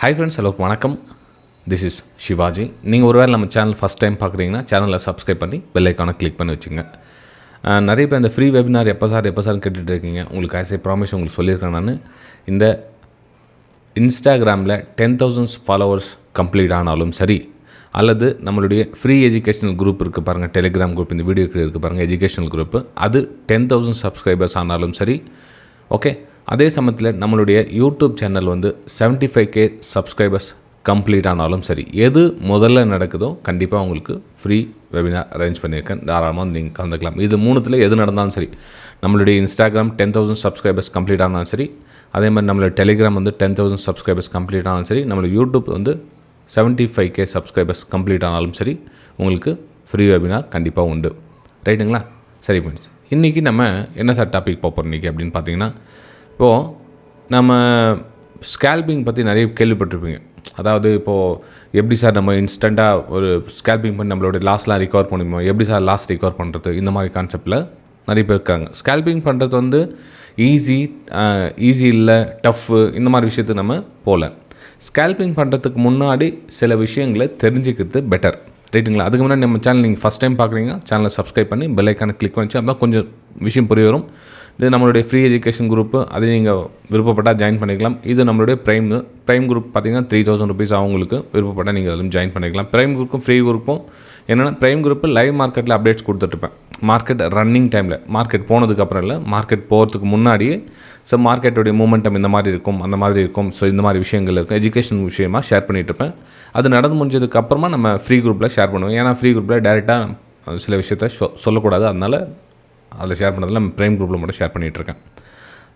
Hi friends, எல்லோருக்கும் வணக்கம். This is Shivaji. நீங்கள் ஒருவேளை நம்ம சேனல் ஃபஸ்ட் டைம் பார்க்குறீங்கன்னா சேனலை சப்ஸ்கிரைப் பண்ணி பெல் ஐக்கானை கிளிக் பண்ணி வச்சுங்க. நிறைய பேர் இந்த ஃப்ரீ வெபினார் எப்போ சார் கேட்டுட்டு இருக்கீங்க. உங்களுக்கு ஆஸ் ஏ ப்ராமிஸ் உங்களுக்கு சொல்லியிருக்கேன். நான் இந்த இன்ஸ்டாகிராமில் 10,000 ஃபாலோவர்ஸ் கம்ப்ளீட் ஆனாலும் சரி, அல்லது நம்மளுடைய ஃப்ரீ எஜுகேஷனல் குரூப் இருக்குது பாருங்கள், டெலிகிராம் குரூப், இந்த வீடியோ இருக்குது பாருங்கள், எஜுகேஷனல் குரூப்பு, அது 10,000 சப்ஸ்கிரைபர்ஸ் ஆனாலும் சரி, ஓகே. அதே சமயத்தில் நம்மளுடைய YouTube channel 75K subscribers complete ஆனாலும் சரி, எது முதல்ல நடக்குதோ கண்டிப்பாக உங்களுக்கு ஃப்ரீ வெபினார் அரேஞ்ச் பண்ணியிருக்கேன். தாராளமாக நீங்கள் கலந்துக்கலாம். இது மூணுத்தில் எது நடந்தாலும் சரி, நம்மளுடைய இன்ஸ்டாகிராம் 10,000 சப்ஸ்கிரைபர்ஸ் கம்ப்ளீட் ஆனாலும் சரி, அதே மாதிரி நம்மளோட டெலிகிராம் 10,000 சப்ஸ்கிரைபர்ஸ் கம்ப்ளீட் ஆனாலும் சரி, நம்மளோட யூடியூப் 75K சப்ஸ்கிரைபர்ஸ் கம்ப்ளீட் ஆனாலும் சரி, உங்களுக்கு ஃப்ரீ வெபினார் கண்டிப்பாக உண்டு. ரைட்டுங்களா? சரி ஃப்ரெண்ட்ஸ், இன்றைக்கி நம்ம என்ன சார் டாபிக் பார்ப்போம் இன்றைக்கி அப்படின்னு பார்த்தீங்கன்னா, இப்போது நம்ம ஸ்கேல்பிங் பற்றி நிறைய கேள்விப்பட்டிருப்பீங்க. அதாவது இப்போது எப்படி சார் நம்ம இன்ஸ்டண்ட்டாக ஒரு ஸ்கேல்பிங் பண்ணி நம்மளோட லாஸ்லாம் ரிகவர் பண்ணிப்போம், எப்படி சார் லாஸ் ரிகவர் பண்ணுறது, இந்த மாதிரி கான்செப்டில் நிறைய பேர் இருக்காங்க. ஸ்கேல்பிங் பண்ணுறது ஈஸி இல்லை, டஃப்பு, இந்த மாதிரி விஷயத்துக்கு நம்ம போகல. ஸ்கேல்பிங் பண்ணுறதுக்கு முன்னாடி சில விஷயங்களை தெரிஞ்சுக்கிறது பெட்டர். ரைட்டுங்களா? அதுக்கு முன்னாடி நம்ம சேனல் நீங்கள் ஃபஸ்ட் டைம் பார்க்குறீங்க, சேனலை சப்ஸ்கிரைப் பண்ணி பெல் ஐக்கானை கிளிக் பண்ணிச்சு, அப்போ கொஞ்சம் விஷயம் புரிய வரும். இது நம்மளுடைய ஃப்ரீ எஜுகேஷன் குரூப்பு, அதை நீங்கள் விருப்பப்பட்டால் ஜாயின் பண்ணிக்கலாம். இது நம்மளுடைய ப்ரைம் குரூப் பார்த்திங்கன்னா 3,000 ருபீஸ் அவங்களுக்கு விருப்பப்பட்டால் நீங்கள் அதிலும் ஜாயின் பண்ணிக்கலாம். ப்ரைம் குரூப்பும் ஃப்ரீ குரூப்பும் என்னென்னா, ப்ரைம் குரூப்பு லைவ் மார்க்கெட்டில் அப்டேட்ஸ் கொடுத்துட்ருப்பேன். மார்க்கெட் ரன்னிங் டைமில், மார்க்கெட் போனதுக்கப்புறம் இல்லை, மார்க்கெட் போகிறதுக்கு முன்னாடியே ஸோ மார்க்கெட்டுடைய மூமெண்டம் இந்த மாதிரி இருக்கும், அந்த மாதிரி இருக்கும். ஸோ இந்த மாதிரி விஷயங்கள் இருக்கும், எஜுகேஷன் விஷயமாக ஷேர் பண்ணிகிட்ருப்பேன். அது நடந்து முடிஞ்சதுக்கப்புறமா நம்ம ஃப்ரீ குரூப்பில் ஷேர் பண்ணுவோம். ஏன்னா ஃப்ரீ குரூப்பில் டைரெக்டாக சில விஷயத்த சொல்லக்கூடாது, அதனால் அதில் ஷேர் பண்ணுறதுல நம்ம ப்ரைம் குரூப்பில் மட்டும் ஷேர் பண்ணிகிட்ருக்கேன்.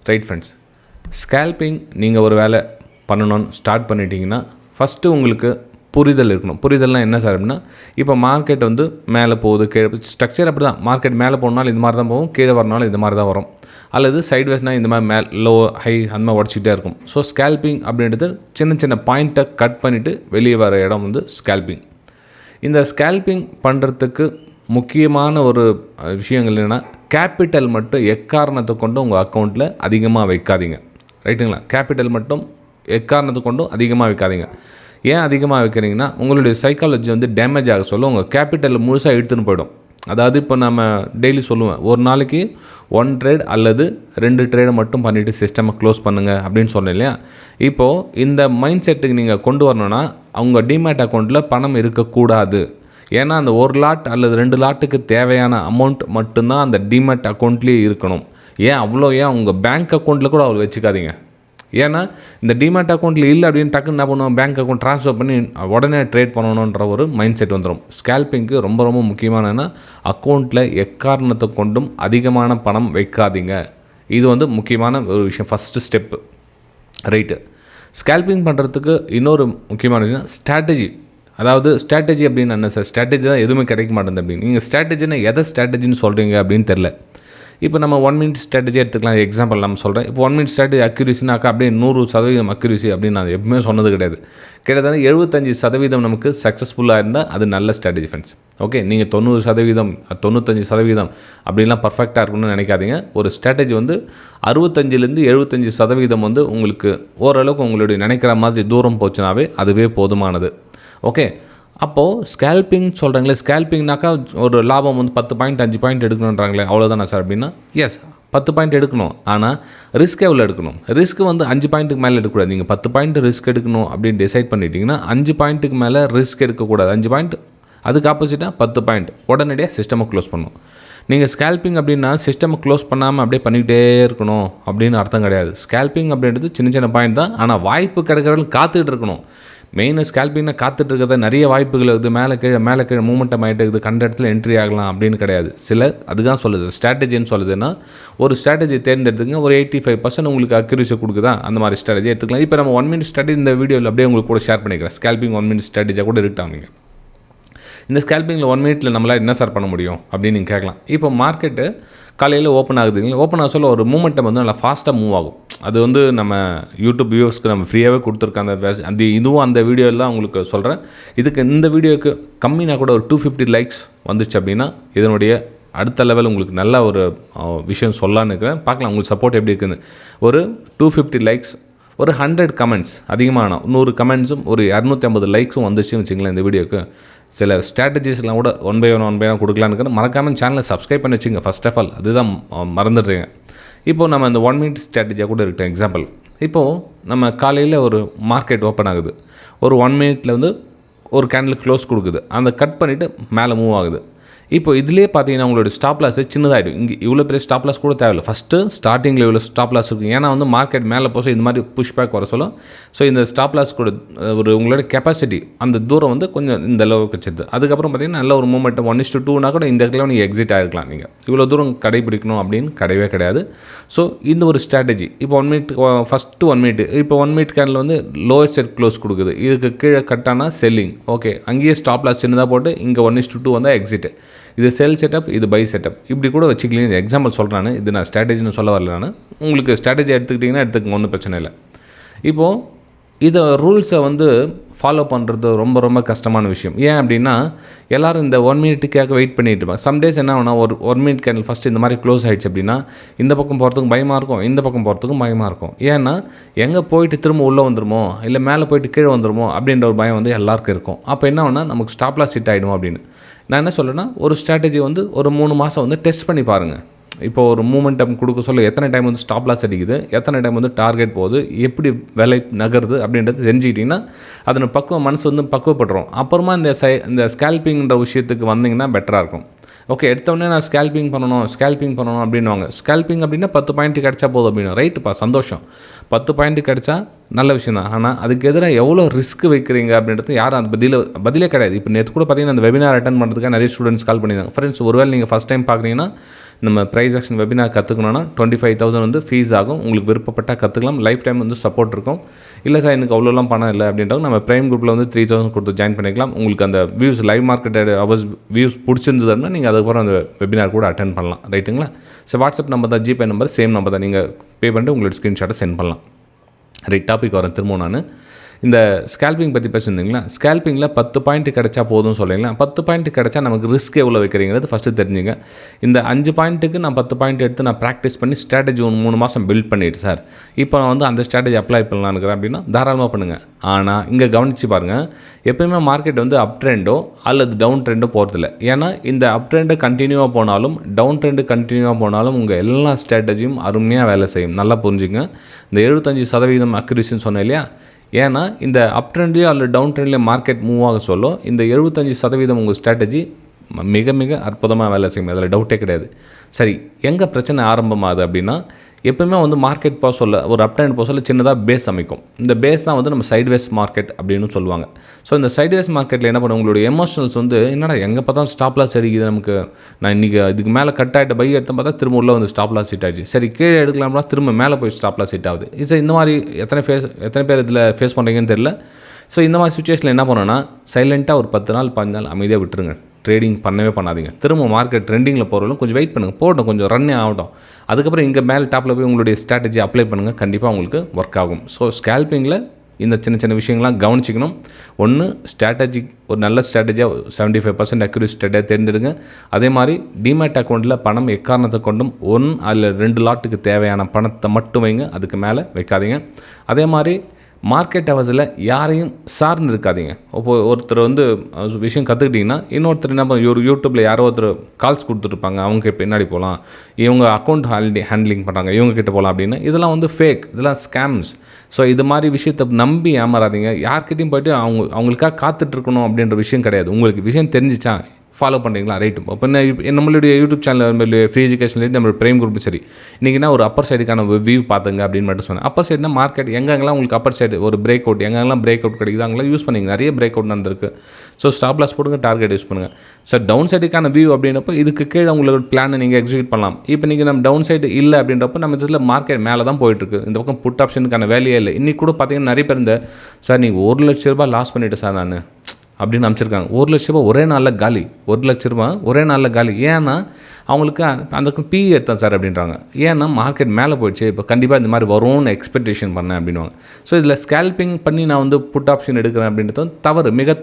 ரைட் ஃப்ரெண்ட்ஸ், ஸ்கேல்பிங் நீங்கள் ஒரு வேலை பண்ணணும்னு ஸ்டார்ட் பண்ணிட்டீங்கன்னா ஃபஸ்ட்டு உங்களுக்கு புரிதல் இருக்கணும். புரிதல்னால் என்ன சார் அப்படின்னா, இப்போ மார்க்கெட் மேலே போகுது, கீழே, ஸ்ட்ரக்சர் அப்படி தான். மார்க்கெட் மேலே போகணுனாலும் இந்த மாதிரி தான் போகும், கீழே வரனாலும் இந்த மாதிரி தான் வரும், அல்லது சைட்வேஸ்னால் இந்த மாதிரி லோ ஹை அந்த மாதிரி உடச்சிக்கிட்டே இருக்கும். ஸோ ஸ்கேல்பிங் அப்படின்றது சின்ன சின்ன பாயிண்ட்டை கட் பண்ணிவிட்டு வெளியே வர இடம் ஸ்கேல்பிங். இந்த ஸ்கேல்பிங் பண்ணுறதுக்கு முக்கியமான ஒரு விஷயங்கள் என்னென்னா, கேபிட்டல் மட்டும் எக்காரணத்தை கொண்டு உங்கள் அக்கௌண்ட்டில் அதிகமாக வைக்காதீங்க. ரைட்டுங்களா? கேபிட்டல் மட்டும் எக்காரணத்தை கொண்டும் அதிகமாக வைக்காதீங்க. ஏன் அதிகமாக வைக்கிறீங்கன்னா, உங்களுடைய சைக்காலஜி டேமேஜ் ஆக சொல்ல உங்கள் கேபிட்டல் முழுசாக எடுத்துன்னு போயிடும். அதாவது இப்போ நம்ம டெய்லி சொல்லுவேன், ஒரு நாளைக்கு 1 ட்ரேட் அல்லது 2 ட்ரேடை மட்டும் பண்ணிவிட்டு சிஸ்டமை க்ளோஸ் பண்ணுங்கள் அப்படின்னு சொன்னேன் இல்லையா? இப்போது இந்த மைண்ட் செட்டுக்கு நீங்கள் கொண்டு வரணுன்னா, அவங்க டிமேட் அக்கௌண்ட்டில் பணம் இருக்கக்கூடாது. ஏன்னா அந்த 1 லாட் அல்லது 2 லாட்டுக்கு தேவையான அமௌண்ட் மட்டும்தான் அந்த டிமேட் அக்கௌண்ட்லேயே இருக்கணும். ஏன் உங்கள் பேங்க் அக்கௌண்ட்டில் கூட அவ்வளோ வச்சுக்காதீங்க. ஏன்னா இந்த டிமேட் அக்கௌண்ட்டில் இல்லை அப்படின்னு டக்குன்னு என்ன பண்ணுவோம், பேங்க் அக்கௌண்ட் ட்ரான்ஸ்ஃபர் பண்ணி உடனே ட்ரேட் பண்ணணுன்ற ஒரு மைண்ட் செட் வந்துடும். ஸ்கேல்பிங்க்கு ரொம்ப ரொம்ப முக்கியமானன்னா, அக்கௌண்ட்டில் எக்காரணத்தை கொண்டும் அதிகமான பணம் வைக்காதீங்க. இது முக்கியமான ஒரு விஷயம், ஃபஸ்ட்டு ஸ்டெப்பு. ரைட்டு. ஸ்கேல்பிங் பண்ணுறதுக்கு இன்னொரு முக்கியமான விஷயம் ஸ்ட்ராட்டஜி. அதாவது ஸ்ட்ராட்டஜி அப்படின்னு என்ன சார், ஸ்ட்ராட்டஜி தான் எதுவுமே கிடைக்க மாட்டேங்குது அப்படின்னு. நீங்கள் ஸ்ட்ராட்டஜினா எதை ஸ்ட்ராட்டஜின்னு சொல்கிறீங்க அப்படின்னு தெரில. இப்போ நம்ம 1 மினிட் ஸ்ட்ராட்டஜி எடுத்துக்கலாம். எக்ஸாம்பிள் நம்ம சொல்கிறேன். இப்போ 1 மினிட் ஸ்ட்ராட்டஜி அக்யூரேசினாக்கா அப்படியே 100% அக்யூரேசி அப்படின்னு நான் எப்பவுமே சொன்னது கிடையாது. கிட்டத்தட்ட 75% நமக்கு சக்ஸஸ்ஃபுல்லாக இருந்தால் அது நல்ல ஸ்ட்ராட்டஜி ஃப்ரெண்ட்ஸ். ஓகே, நீங்கள் 90%, 95% அப்படின்லாம் பர்ஃபெக்டாக இருக்கணும்னு நினைக்காதீங்க. ஒரு ஸ்ட்ராட்டஜி 65% 75% உங்களுக்கு ஓரளவுக்கு உங்களுடைய நினைக்கிற மாதிரி தூரம் போச்சுனாவே அதுவே போதுமானது. ஓகே, அப்போது ஸ்கேல்பிங் சொல்கிறாங்களே, ஸ்கேல்பிங்னாக்கா ஒரு லாபம் 10 பாயிண்ட் 5 பாயிண்ட் எடுக்கணுன்றாங்களே, அவ்வளோதானா சார் அப்படின்னா, எஸ் 10 பாயிண்ட் எடுக்கணும். ஆனால் ரிஸ்க் எவ்வளோ எடுக்கணும்? ரிஸ்க் 5 பாயிண்ட்டுக்கு மேலே எடுக்கக்கூடாது. நீங்கள் 10 பாயிண்ட் ரிஸ்க் எடுக்கணும் அப்படின்னு டிசைட் பண்ணிட்டீங்கன்னா 5 பாயிண்ட்டுக்கு மேலே ரிஸ்க் எடுக்கக்கூடாது. 5 பாயிண்ட் அதுக்கு ஆப்போசிட்டாக 10 பாயிண்ட் உடனடியாக சிஸ்டமை க்ளோஸ் பண்ணணும். நீங்கள் ஸ்கேல்பிங் அப்படின்னா சிஸ்டமை க்ளோஸ் பண்ணாமல் அப்படியே பண்ணிக்கிட்டே இருக்கணும் அப்படின்னு அர்த்தம் கிடையாது. ஸ்கேல்பிங் அப்படின்றது சின்ன சின்ன பாயிண்ட் தான். ஆனால் வாய்ப்பு கிடைக்கிறவங்க காத்துக்கிட்டு இருக்கணும். மெயினாக ஸ்கேல்பிங்னா காத்துட்டு இருக்கிறத நிறைய வாய்ப்புகள் மேலே கீழே மூமெண்டம் ஆகிட்டு இருக்குது, கண்ட இடத்துல என்ட்ரி ஆகலாம் அப்படின்னு கிடையாது. அதுதான் சொல்லுது ஸ்ட்ராட்டஜின்னு சொல்லுதுன்னா, ஒரு ஸ்ட்ராட்டஜி தேர்ந்தெடுத்துங்க. ஒரு 85% உங்களுக்கு அக்யூரேசி கொடுக்குதா, அந்த மாதிரி ஸ்ட்ராட்டஜி எடுத்துக்கலாம். இப்போ நம்ம 1 மினிட் ஸ்ட்ராட்டஜி இந்த வீடியோவில் அப்படியே உங்களுக்கு கூட ஷேர் பண்ணிக்கிறேன். ஸ்கேல்பிங் 1 மினிட் ஸ்ட்ராட்டஜியாக கூட இருக்காங்க. இந்த ஸ்கேல்பிங்கில் 1 மினிட்டில் நம்மளால் என்ன சார் பண்ண முடியும் அப்படின்னு நீங்கள் கேட்கலாம். இப்போ மார்க்கெட்டு காலையில் ஓப்பன் ஆகுதுங்களா, ஓப்பன் ஆக சொல்ல ஒரு மூமெண்டம் நல்லா ஃபாஸ்ட்டாக மூவ் ஆகும். அது நம்ம யூடியூப் வியூவர்ஸ்க்கு நம்ம ஃப்ரீயாகவே கொடுத்துருக்கோம். இதுவும் அந்த வீடியோவில் தான் உங்களுக்கு சொல்கிறேன். இந்த வீடியோக்கு கம்மினா கூட ஒரு 250 லைக்ஸ் வந்துச்சு அப்படின்னா இதனுடைய அடுத்த லெவல் உங்களுக்கு நல்ல ஒரு விஷயம் சொல்லலான்னு இருக்கிறேன். பார்க்கலாம் உங்களுக்கு சப்போர்ட் எப்படி இருக்குன்னு. ஒரு 250 லைக்ஸ் ஒரு 100 கமெண்ட்ஸ் அதிகமான 100 கமெண்ட்ஸும் ஒரு 250 லைக்ஸும் வந்துச்சுன்னு வச்சுங்களேன் இந்த வீடியோக்கு, சில ஸ்ட்ராட்டஜிஸ்லாம் கூட ஒன் பை ஒன் கொடுக்கலான்னு மறக்காமல் சேனலை சப்ஸ்கிரைப் பண்ணி வச்சுங்க. ஃபர்ஸ்ட் ஆஃப் ஆல் அதுதான் மறந்துடுறீங்க. இப்போது நம்ம இந்த 1 மினிட் ஸ்ட்ராட்டஜியாக கூட இருக்கட்டும். எக்ஸாம்பிள், இப்போது நம்ம காலையில் ஒரு மார்க்கெட் ஓப்பன் ஆகுது, ஒரு 1 மினிட்டில் வந்து ஒரு கேண்டில் க்ளோஸ் கொடுக்குது, அந்த கட் பண்ணிவிட்டு மேலே மூவ் ஆகுது. இப்போ இதிலே பார்த்தீங்கன்னா உங்களோட ஸ்டாப் லாஸ் சின்னதாகிடும். இங்கே இவ்வளோ பெரிய ஸ்டாப் லாஸ் கூட தேவையில்லை. ஃபஸ்ட்டு ஸ்டார்டிங்கில் இவ்வளோ ஸ்டாப் லாஸ் இருக்குது. ஏன்னா வந்து மார்க்கெட் மேலே போக இந்த மாதிரி புஷ் பேக் வர சொல்லும். ஸோ இந்த ஸ்டாப் லாஸ் கூட ஒரு உங்களோட கெப்பாசிட்டி அந்த தூரம் வந்து கொஞ்சம் இந்த அளவுக்கு வச்சுருது. அதுக்கப்புறம் பார்த்தீங்கன்னா நல்ல ஒரு மூமெண்ட் 1:2னா கூட இந்த இடத்துல நீங்கள் எக்ஸிட் ஆகிருக்கலாம். நீங்கள் இவ்வளோ தூரம் கடைபிடிக்கணும் அப்படின்னு கிடையவே கிடையாது. ஸோ இந்த ஒரு ஸ்ட்ராட்டஜி இப்போ 1 மினிட் ஃபஸ்ட்டு 1 மினிட் இப்போ 1 மினிட் கேண்டில் வந்து லோயர் செட் க்ளோஸ் கொடுக்குது. இதுக்கு கீழே கட்டானா செல்லிங். ஓகே, அங்கேயே ஸ்டாப் லாஸ் சின்னதாக போட்டு இங்கே 1:2 வந்தால் எக்ஸிட். இது செல் செட்டப், இது பை செட்டப், இப்படி கூட வச்சுக்கலாம். எக்ஸாம்பிள் சொல்கிறேன், இது நான் ஸ்ட்ராட்டஜின்னு சொல்ல வரல. நான் உங்களுக்கு ஸ்ட்ராட்டஜி எடுத்துக்கிட்டிங்கன்னா எடுத்துக்கங்க, ஒன்றும் பிரச்சனை இல்லை. இப்போது இதை ரூல்ஸை வந்து ஃபாலோ பண்ணுறது ரொம்ப ரொம்ப கஷ்டமான விஷயம். ஏன் அப்படின்னா எல்லோரும் இந்த 1 மினிட்டுக்காக வெயிட் பண்ணிட்டு இருப்பாங்க. சம்டேஸ் என்ன ஆகுனா ஒரு 1 மினிட் கேண்டில் ஃபஸ்ட்டு இந்த மாதிரி க்ளோஸ் ஆகிடுச்சு அப்படின்னா இந்த பக்கம் போகிறதுக்கும் பயமாக இருக்கும், இந்த பக்கம் போகிறதுக்கும் பயமாக இருக்கும். ஏன்னா எங்கே போயிட்டு திரும்ப உள்ளே வந்துடுமோ இல்லை மேலே போயிட்டு கீழே வந்துடுமோ அப்படின்ற ஒரு பயம் வந்து எல்லாருக்கும் இருக்கும். அப்போ என்ன ஆகுனா நமக்கு ஸ்டாப் லாஸ் ஹிட் ஆகிடும் அப்படின்னு நான் என்ன சொல்கிறேன்னா, ஒரு ஸ்ட்ராட்டஜி வந்து ஒரு 3 மாதம் வந்து டெஸ்ட் பண்ணி பாருங்கள். இப்போ ஒரு மூமெண்டம் கொடுக்க சொல்ல எத்தனை டைம் வந்து ஸ்டாப் லாஸ் அடிக்குது, எத்தனை டைம் வந்து டார்கெட் போகுது, எப்படி விலை நகருது அப்படின்றது தெரிஞ்சுக்கிட்டிங்கன்னா அதனை மனசு வந்து பக்குவப்படுறோம். அப்புறமா இந்த ஸ்கேல்பிங்கிற விஷயத்துக்கு வந்தீங்கன்னா பெட்டராக இருக்கும். ஓகே, எடுத்தோடனே நான் ஸ்கேல்பிங் பண்ணணும் அப்படின்வாங்க. ஸ்கேல்பிங் அப்படின்னா 10 பாயிண்ட் கிடச்சா போதும் அப்படின்னு. ரைட்டுப்பா, சந்தோஷம், 10 பாயிண்ட் கிடச்சா நல்ல விஷயம் தான். ஆனால் அதுக்கு எதிராக எவ்வளோ ரிஸ்க் வைக்கிறீங்க அப்படின்றது யாரும் அந்த பதிலே கிடையாது. இப்போ நேற்று கூட பார்த்தீங்கன்னா அந்த வெபினார் அட்டன் பண்ணுறதுக்காக நிறைய ஸ்டூடெண்ட்ஸ் கால் பண்ணியிருந்தாங்க. ஃப்ரெண்ட்ஸ், ஒருவேளை நீங்கள் ஃபஸ்ட் டைம் பார்க்குறீங்கன்னா நம்ம ப்ரைஸ் ஆக்ஷன் வெபினார் கற்றுக்கணுன்னா 25,000 வந்து ஃபீஸ் ஆகும். உங்களுக்கு விருப்பப்பட்டால் கற்றுக்கலாம். லைஃப் டைம் வந்து சப்போர்ட் இருக்கும். இல்லை சார் எனக்கு அவ்வளோலாம் பணம் இல்லை அப்படின்றவங்க நம்ம ப்ரைம் குரூப்பில் வந்து 3,000 கொடுத்து ஜாயின் பண்ணிக்கலாம். உங்களுக்கு அந்த views live market hours views பிடிச்சிருந்ததுன்னா நீங்கள் அதுக்கப்புறம் அந்த வெபினார் கூட அட்டன் பண்ணலாம். ரைட்டுங்களா? ஸோ வாட்ஸ்அப் நம்பர் தான், ஜிபே நம்பர் சேம் நம்பர் தான். நீங்கள் பே பண்ணிட்டு உங்களோட ஸ்க்ரீன்ஷாட்டை சென்ட் பண்ணலாம். ரைட், டாபிக் வரேன் திரும்ப. நான் இந்த ஸ்கேல்பிங் பற்றி பேசியிருந்தீங்களா? ஸ்கேல்பிங்கில் 10 பாயிண்ட் கிடச்சா போதும் சொல்லிங்களா? 10 பாயிண்ட் கிடச்சா நமக்கு ரிஸ்க் எவ்வளோ வைக்கிறீங்கிறது ஃபஸ்ட்டு தெரிஞ்சுங்க. இந்த 5 பாயிண்ட்டுக்கு நான் 10 பாயிண்ட் எடுத்து நான் ப்ராக்டிஸ் பண்ணி ஸ்ட்ராட்டஜி 3 மாதம் பில்ட் பண்ணிவிட்டு சார் இப்போ நான் வந்து அந்த ஸ்ட்ராட்டஜி அப்ளை பண்ணலான்னு இருக்கிறேன் அப்படின்னா தாராளமாக பண்ணுங்கள். ஆனால் இங்கே கவனித்து பாருங்கள், எப்போயுமே மார்க்கெட் வந்து அப் ட்ரெண்டோ அல்லது டவுன் ட்ரெண்டோ போகிறதில்ல. ஏன்னா இந்த அப் ட்ரெண்டு கண்டினியூவாக போனாலும் டவுன் ட்ரெண்டு கண்டினியூவாக போனாலும் உங்கள் எல்லா ஸ்ட்ராட்டஜியும் அருமையாக வேலை செய்யும். நல்லா புரிஞ்சுங்க. இந்த 75% அக்யூரேசின்னு சொன்னேன் இல்லையா? ஏன்னா இந்த அப் ட்ரெண்ட்லேயோ அல்லது டவுன் ட்ரெண்ட்லேயோ மார்க்கெட் மூவ் ஆக சொல்லும் இந்த 75% உங்கள் ஸ்ட்ராட்டஜி மிக மிக அற்புதமாக வேலை செய்யும். அதில் டவுட்டே கிடையாது. சரி, எங்கே பிரச்சனை ஆரம்பமாகுது அப்படின்னா எப்போயுமே வந்து மார்க்கெட் போக சொல்ல ஒரு அப் ட்ரெண்ட் போக சொல்ல சின்னதாக பேஸ் அமைக்கும். இந்த பேஸ் தான் வந்து நம்ம சைட்வேஸ் மார்க்கெட் அப்படின்னு சொல்லுவாங்க. ஸோ இந்த சைட்வேஸ் மார்க்கெட்டில் என்ன பண்ணுவோம், உங்களுடைய எமோஷனல்ஸ் வந்து என்னடா எங்கே பார்த்தா ஸ்டாப் லாஸ் அடிக்குது, நமக்கு நான் இன்றைக்கி இதுக்கு மேலே கட் ஆகிட்ட பை எடுத்து பார்த்தா திரும்ப உள்ள வந்து ஸ்டாப் லாஸ் ஹிட் ஆகிடுச்சு. சரி, கீழே எடுக்கலாம்னா திரும்ப மேலே போய் ஸ்டாப் லாஸ் ஹிட் ஆகுது. இது இந்த மாதிரி எத்தனை பேர் இதில் ஃபேஸ் பண்ணுறீங்கன்னு தெரியல. ஸோ இந்த மாதிரி சுச்சுவேஷனில் என்ன பண்ணோன்னா சைலண்ட்டாக ஒரு 10 நாள் 15 நாள் அமைதியாக விட்டுருங்க. ட்ரேடிங் பண்ணவே பண்ணாதீங்க. திரும்ப மார்க்கெட் ட்ரெண்டிங்கில் போகிறவங்களும் கொஞ்சம் வெயிட் பண்ணுங்கள், போட்டோம் கொஞ்சம் ரன்னே ஆகட்டும். அதுக்கப்புறம் இங்கே மேலே டாப்பில் போய் உங்களுடைய ஸ்ட்ராட்டஜி அப்ளை பண்ணுங்கள், கண்டிப்பாக உங்களுக்கு ஒர்க் ஆகும். ஸோ ஸ்கேல்பிங்கில் இந்த சின்ன சின்ன விஷயங்கள்லாம் கவனிச்சிக்கணும். ஒன்று, ஸ்ட்ராட்டஜி ஒரு நல்ல ஸ்ட்ராட்டஜியாக 75% அக்யூரேட் ஸ்ட்ராட்டஜியாக தேர்ந்தெடுங்க. அதே மாதிரி டிமேட் அக்கௌண்ட்டில் பணம் எக்காரணத்தை கொண்டும் அதில் 2 லாட்டுக்கு தேவையான பணத்தை மட்டும் வைங்க, அதுக்கு மேலே வைக்காதீங்க. அதே மாதிரி மார்க்கெட் ஹவர்ஸில் யாரையும் சார்ந்து இருக்காதீங்க. இப்போது ஒருத்தர் வந்து விஷயம் கற்றுக்கிட்டிங்கன்னா இன்னொருத்தர் என்ன ஒரு யூடியூப்பில் யாரோ ஒருத்தர் கால்ஸ் கொடுத்துருப்பாங்க, அவங்க பின்னாடி போகலாம், இவங்க அக்கௌண்ட் ஹேண்ட்லிங் பண்ணுறாங்க, இவங்க கிட்ட போகலாம் அப்படின்னு. இதெல்லாம் வந்து ஃபேக், இதெல்லாம் ஸ்கேம்ஸ். ஸோ இது மாதிரி விஷயத்தை நம்பி ஏமாறாதீங்க. யார்கிட்டையும் போய்ட்டு அவங்களுக்காக காத்துட்ருக்கணும் அப்படின்ற விஷயம் கிடையாது. உங்களுக்கு விஷயம் தெரிஞ்சிச்சா ஃபாலோ பண்ணுறீங்களா? ரைட்டு. இப்போ நம்மளுடைய யூடியூப் சேனல் ஃப்ரீ எஜுகேஷன்லேருந்து நம்மளோட ப்ரைம் குரூப் சரி, இன்றைக்கினா ஒரு அப்பர் சைடுக்கான வியூ பார்த்துங்க அப்படின்னு மட்டும் சொன்னேன். அப்பர் சைடுனா மார்க்கெட் எங்கெங்கெல்லாம் உங்களுக்கு அப்பர் சைடு ஒரு பிரேக் அவுட் எங்கெங்கெல்லாம் பிரேக் அவுட் கிடைக்குது அங்கெல்லாம் யூஸ் பண்ணிங்க. நிறைய பிரேக் அவுட் நடந்திருக்கு. ஸோ ஸ்டாப் லாஸ் போடுங்க, டார்கெட் யூஸ் பண்ணுங்கள். சார் டவுன் சைடுக்கான வியூ அப்படின்றப்போ இதுக்கு கீழே உங்களுக்கு பிளானை நீங்கள் எக்ஸிக்யூட் பண்ணலாம். இப்போ நீங்கள் நம்ம டவுன் சைடு இல்லை அப்படின்றப்போ நம்ம இதில் மார்க்கெட் மேலே தான் போயிட்டுருக்கு. இந்த பக்கம் புட் ஆப்ஷனுக்கான வேலையே இல்லை. இன்றைக்கி கூட பார்த்தீங்கன்னா நிறைய பேர் இந்த சார் நீங்கள் 1 லட்ச ரூபாய் லாஸ் பண்ணிவிட்டு சார் நான் அப்படின்னு அமைச்சிருக்காங்க. 1 லட்ச ரூபா ஒரே நாளில் காலி. 1 லட்ச ரூபா ஒரே நாளில் காலி. ஏன்னா அவங்களுக்கு அந்த பி எடுத்தேன் சார் அப்படின்றாங்க. ஏன்னா மார்க்கெட் மேலே போயிடுச்சு, இப்போ கண்டிப்பாக இந்த மாதிரி வரும்னு எக்ஸ்பெக்டேஷன் பண்ணேன் அப்படின்வாங்க. ஸோ இதில் ஸ்கேல்பிங் பண்ணி நான் வந்து புட் ஆப்ஷன் எடுக்கிறேன் அப்படின்றது தவறு, மிக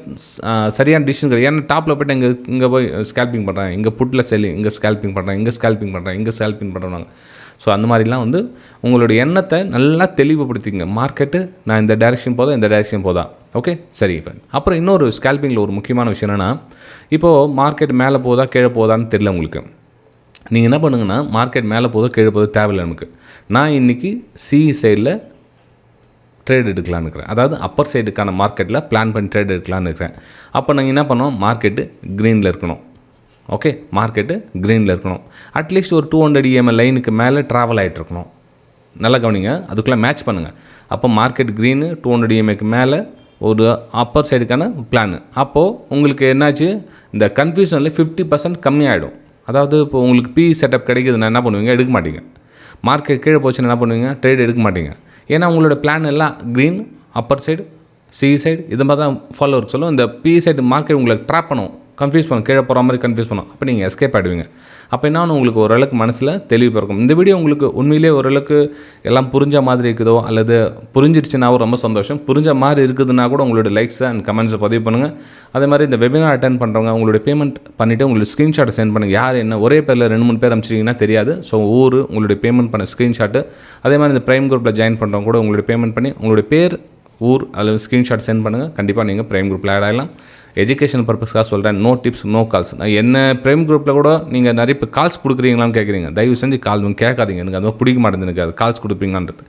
சரியான டிசிஷன் கிடையாது. ஏன்னா டாப்பில் போய்ட்டு இங்கே போய் ஸ்கேல்பிங் பண்ணுறேன், இங்கே புட்டில் செல்லிங், இங்கே ஸ்கேல்பிங் பண்ணுறேன், இங்கே ஸ்கேல்பிங் பண்ணுறேன், இங்கே ஸ்கேல்பிங் பண்ணுறாங்க. ஸோ அந்த மாதிரிலாம் வந்து உங்களுடைய எண்ணத்தை நல்லா தெளிவுபடுத்திங்க. மார்க்கெட்டு நான் இந்த டைரெக்ஷன் போதா இந்த டைரெக்ஷன் போதா, ஓகே சரி ஃப்ரெண்ட். அப்புறம் இன்னொரு ஸ்கேல்பிங்கில் ஒரு முக்கியமான விஷயம் என்னென்னா, இப்போது மார்க்கெட் மேலே போதா கீழே போதான்னு தெரியல உங்களுக்கு. நீங்கள் என்ன பண்ணுங்கன்னா, மார்க்கெட் மேலே போதோ கீழே போதோ தேவையில்லை எனக்கு. நான் இன்றைக்கி சிஇ சைடில் ட்ரேட் எடுக்கலான்னு இருக்கிறேன். அதாவது அப்பர் சைடுக்கான மார்க்கெட்டில் பிளான் பண்ணி ட்ரேட் எடுக்கலான்னு இருக்கிறேன். அப்போ நாங்கள் என்ன பண்ணோம், மார்க்கெட்டு க்ரீனில் இருக்கணும். ஓகே, மார்க்கெட்டு க்ரீனில் இருக்கணும். அட்லீஸ்ட் ஒரு 200 EMA லைனுக்கு மேலே ட்ராவல் ஆகிட்டு இருக்கணும். நல்லா கவனிங்க, அதுக்குள்ளே மேட்ச் பண்ணுங்கள். அப்போ மார்க்கெட் க்ரீனு 200 EMAக்கு மேலே ஒரு அப்பர் சைடுக்கான பிளான். அப்போது உங்களுக்கு என்னாச்சு, இந்த கன்ஃபியூஷனில் 50% கம்மியாகிடும். அதாவது இப்போ உங்களுக்கு பி செட்டப் கிடைக்குதுன்னா என்ன பண்ணுவீங்க, எடுக்க மாட்டீங்க. மார்க்கெட் கீழே போச்சுன்னா என்ன பண்ணுவீங்க, ட்ரேட் எடுக்க மாட்டீங்க. ஏன்னா உங்களோட பிளான் எல்லாம் green, Appar side, C side இது மாதிரி தான் ஃபாலோ இருக்க சொல்லும். இந்த பி சைடு மார்க்கெட் உங்களுக்கு ட்ராப் பண்ணும், கன்ஃபியூஸ் பண்ணும், கீழே போகிற மாதிரி கன்ஃபியூஸ் பண்ணும். அப்போ நீங்கள் எஸ்கேப் ஆகிடுவீங்க. அப்போ என்ன உங்களுக்கு ஓரளவுக்கு மனசில் தெளிவு பிறக்கும். இந்த வீடியோ உங்களுக்கு உண்மையிலே ஓரளவுக்கு எல்லாம் புரிஞ்ச மாதிரி இருக்குதோ அல்லது புரிஞ்சிடுச்சுனாவும் ரொம்ப சந்தோஷம். புரிஞ்ச மாதிரி இருக்குதுன்னா கூட உங்களோட லைக்ஸை அண்ட் கமெண்ட்ஸை பதிவு பண்ணுங்கள். அதே மாதிரி இந்த வெபினார் அட்டென்ட் பண்ணுறவங்க உங்களுடைய பேமெண்ட் பண்ணிவிட்டு உங்களுக்கு ஸ்க்ரீன்ஷாட்டை சென்ட் பண்ணுங்கள். யார் என்ன ஒரே பேரில் 2-3 பேர் அனுப்பிச்சிட்டிங்கன்னா தெரியாது. ஸோ ஊர் உங்களுடைய பேமெண்ட் பண்ண ஸ்க்ரீன்ஷாட்டு, அதே மாதிரி இந்த ப்ரைம் குரூப்பில் ஜாயின் பண்ணுறவங்க கூட உங்களுடைய பேமெண்ட் பண்ணி உங்களுடைய பேர் ஊர் அதில் ஸ்க்ரீன்ஷாட் சென்ட் பண்ணுங்கள். கண்டிப்பாக நீங்கள் ப்ரைம் குரூப்பில் ஆட் ஆகலாம். எஜுகேஷன் பர்பஸ்க்காக சொல்கிறேன், நோ டிப்ஸ் நோ கால்ஸ். நான் என்ன ப்ரைம் குரூப்பில் கூட நீங்கள் நிறைய இப்போ கால்ஸ் கொடுக்குறீங்களான்னு கேட்குறீங்க. தயவு செஞ்சு கால் கேட்காதீங்க, எனக்கு அது பிடிக்க மாட்டேங்குது. எனக்கு அது கால்ஸ் கொடுப்பீங்கன்றது.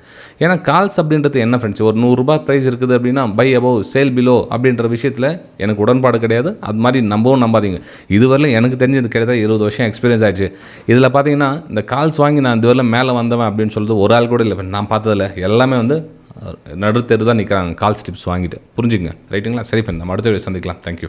ஏன்னா கால்ஸ் அப்படின்றது என்ன ஃப்ரெண்ட்ஸ், ஒரு 100 ரூபாய் ப்ரைஸ் இருக்குது அப்படின்னா பை அபவ் சேல் பிலோ அப்படின்ற விஷயத்தில் எனக்கு உடன்பாடு கிடையாது. அது மாதிரி நம்பாதீங்க. இதுவரையிலும் எனக்கு தெரிஞ்சது கிடையாது, 20 வருஷம் எக்ஸ்பீரியன்ஸ் ஆகிடுச்சு. இதில் பார்த்தீங்கன்னா இந்த கால்ஸ் வாங்கி நான் இதுவரையிலும் மேலே வந்தவன் அப்படின்னு சொல்லிட்டு ஒரு ஆள் கூட இல்லை. நான் பார்த்ததில்ல, எல்லாமே வந்து நடுத்தெரு தான் நிற்கிறாங்க கால்ஸ் டிப்ஸ் வாங்கிட்டு. புரிஞ்சுங்க, ரைட்டுங்களா? சரி ஃப்ரெண்ட், நம்ம அடுத்த வீடியோ சந்திக்கலாம். தேங்க்யூ.